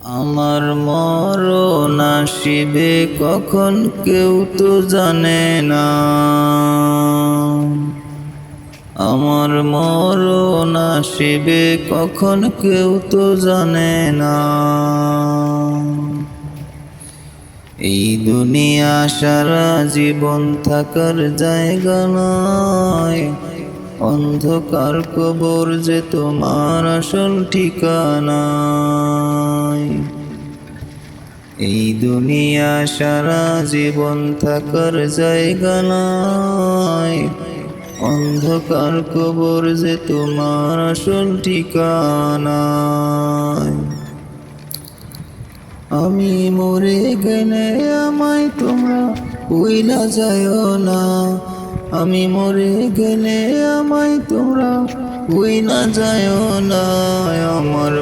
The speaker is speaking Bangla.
আমার মরণ আসিবে কখন কেউ তো জানে না। আমার মরণ আসিবে কখন কেউ তো জানে না। এই দুনিয়া সারা জীবন থাকার জায়গা নয়, অন্ধকার কবর যে তোমার আসল ঠিকানা। এই দুনিয়া সারা জীবন থাকার জায়গা নয়, অন্ধকার কবর যে তোমার আসল ঠিকানা। আমি মরে গেলে আমায় তোমরা ভুইলা যাইও না। আমি মরে গেলে আমায় তোমরা ভুইলা যাইও না। আমার